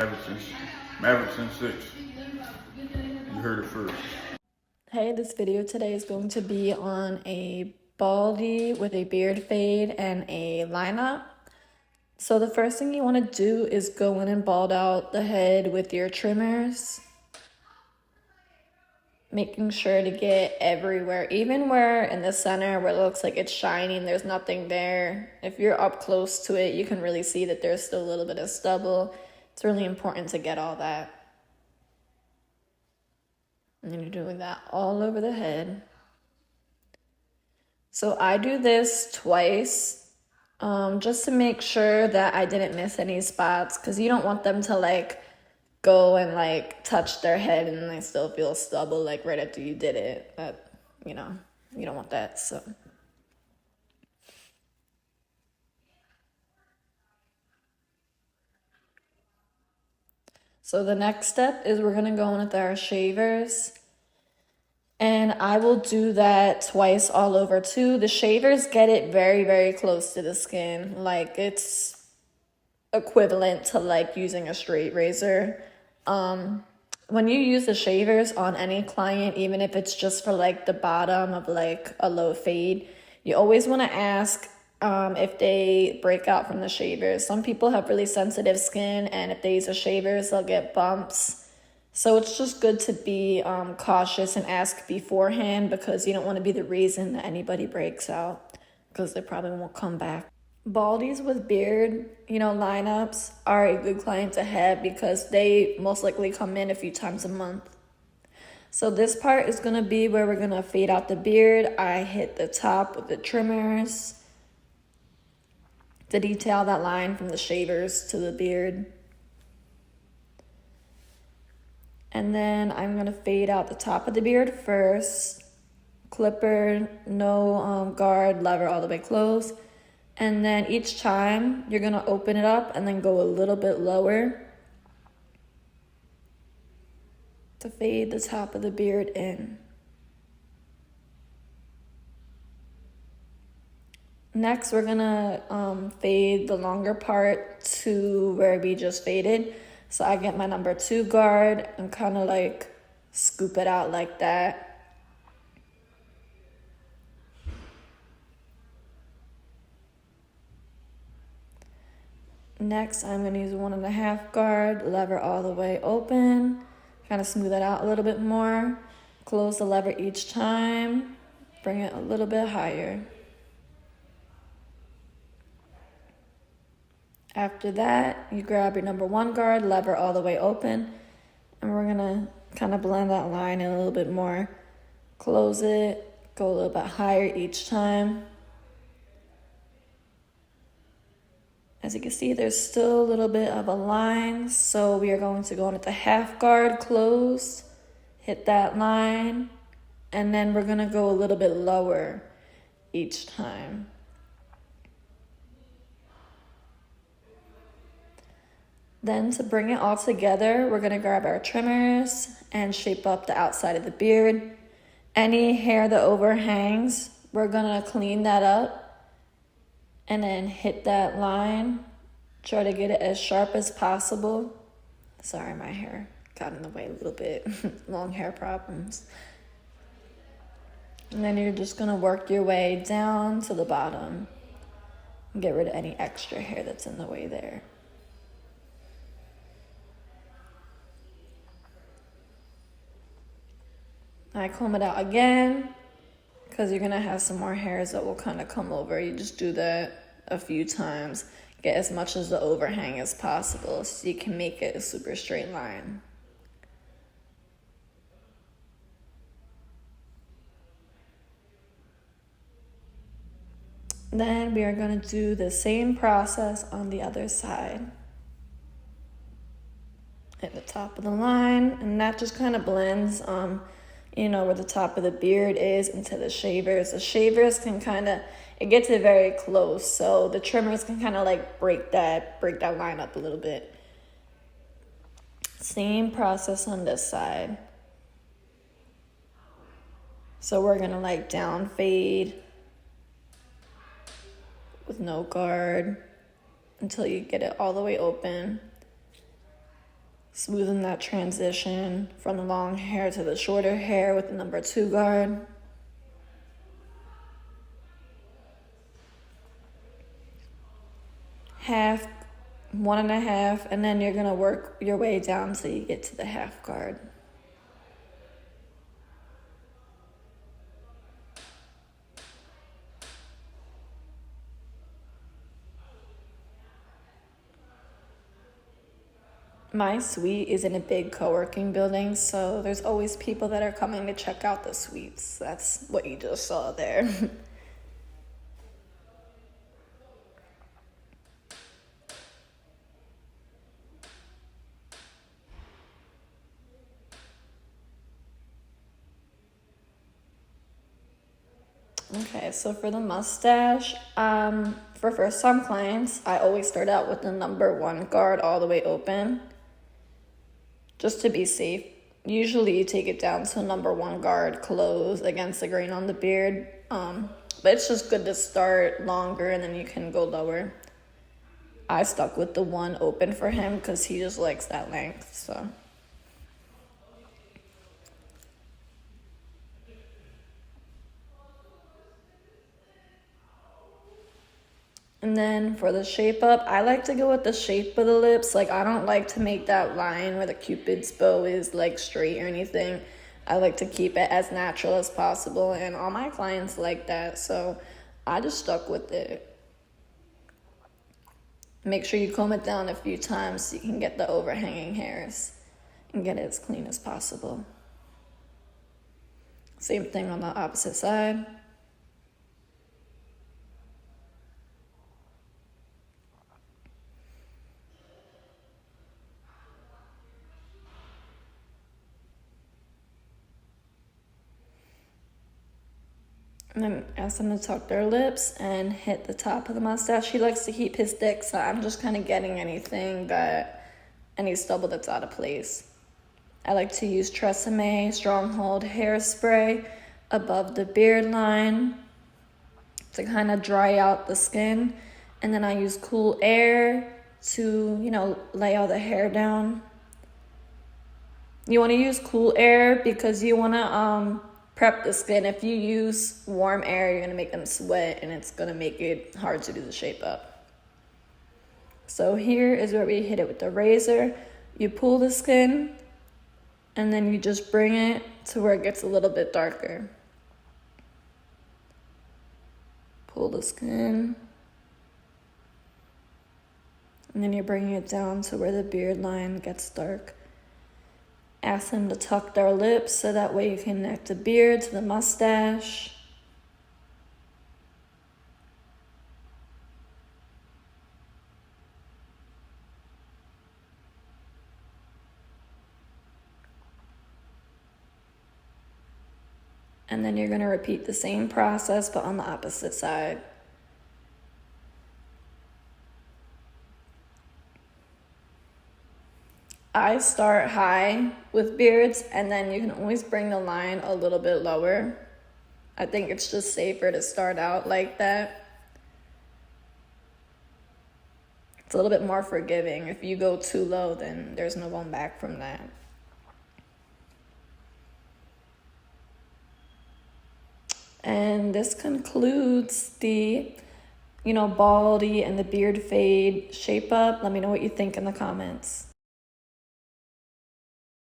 Mavericks in 6. You heard it first. Hey, this video today is going to be on a baldy with a beard fade and a lineup. So the first thing you want to do is go in and bald out the head with your trimmers. Making sure to get everywhere, even where in the center where it looks like it's shining, there's nothing there. If you're up close to it, you can really see that there's still a little bit of stubble. It's really important to get all that. And then you're doing that all over the head. So I do this twice, just to make sure that I didn't miss any spots, because you don't want them to go and touch their head and they still feel stubble right after you did it. That, you don't want that. So the next step is we're gonna go in with our shavers. And I will do that twice all over too. The shavers get it very, very close to the skin. It's equivalent to using a straight razor. When you use the shavers on any client, even if it's just for the bottom of a low fade, you always want to ask if they break out from the shavers. Some people have really sensitive skin, and if they use the shavers, they'll get bumps. So it's just good to be cautious and ask beforehand, because you don't want to be the reason that anybody breaks out, because they probably won't come back. Baldies with beard, lineups are a good client to have because they most likely come in a few times a month. So this part is going to be where we're going to fade out the beard. I hit the top with the trimmers to detail that line from the shavers to the beard. And then I'm going to fade out the top of the beard first. Clipper, no guard, lever all the way closed. And then each time you're going to open it up and then go a little bit lower to fade the top of the beard in. Next, we're going to fade the longer part to where we just faded. So I get my number 2 guard and kind of scoop it out like that. Next, I'm going to use 1.5 guard, lever all the way open, kind of smooth it out a little bit more. Close the lever each time, bring it a little bit higher. After that, you grab your number 1 guard, lever all the way open, and we're gonna kind of blend that line in a little bit more. Close it, go a little bit higher each time. As you can see, there's still a little bit of a line, so we are going to go in with the half guard closed, hit that line, and then we're gonna go a little bit lower each time. Then to bring it all together, we're going to grab our trimmers and shape up the outside of the beard. Any hair that overhangs, we're going to clean that up and then hit that line. Try to get it as sharp as possible. Sorry, my hair got in the way a little bit. Long hair problems. And then you're just going to work your way down to the bottom and get rid of any extra hair that's in the way there. I comb it out again because you're going to have some more hairs that will kind of come over. You just do that a few times. Get as much as the overhang as possible so you can make it a super straight line. Then we are going to do the same process on the other side. At the top of the line, and that just kind of blends where the top of the beard is into the shavers. The shavers can it gets it very close, so the trimmers can kind of break that line up a little bit. Same process on this side. So we're gonna down fade with no guard until you get it all the way open. Smoothing that transition from the long hair to the shorter hair with the number 2 guard. Half, 1.5, and then you're gonna work your way down till you get to the half guard. My suite is in a big co-working building, so there's always people that are coming to check out the suites. That's what you just saw there. Okay, so for the mustache, for first-time clients, I always start out with the number 1 guard all the way open, just to be safe. Usually you take it down to number 1 guard closed against the grain on the beard, but it's just good to start longer and then you can go lower. I stuck with the 1 open for him because he just likes that length, so. And then for the shape up, I like to go with the shape of the lips. Like, I don't like to make that line where the Cupid's bow is like straight or anything. I like to keep it as natural as possible, and all my clients like that, so I just stuck with it. Make sure you comb it down a few times so you can get the overhanging hairs and get it as clean as possible. Same thing on the opposite side. And then ask them to tuck their lips and hit the top of the mustache. He likes to keep his thick, so I'm just kind of getting any stubble that's out of place. I like to use Tresemme Stronghold hairspray above the beard line to kind of dry out the skin. And then I use cool air to, lay all the hair down. You want to use cool air because you want to prep the skin. If you use warm air, you're going to make them sweat and it's going to make it hard to do the shape up. So here is where we hit it with the razor. You pull the skin and then you just bring it to where it gets a little bit darker. Pull the skin. And then you're bringing it down to where the beard line gets dark. Ask them to tuck their lips so that way you connect the beard to the mustache. And then you're going to repeat the same process but on the opposite side. I start high with beards, and then you can always bring the line a little bit lower. I think it's just safer to start out like that. It's a little bit more forgiving. If you go too low, then there's no going back from that. And this concludes the, baldy and the beard fade shape up. Let me know what you think in the comments.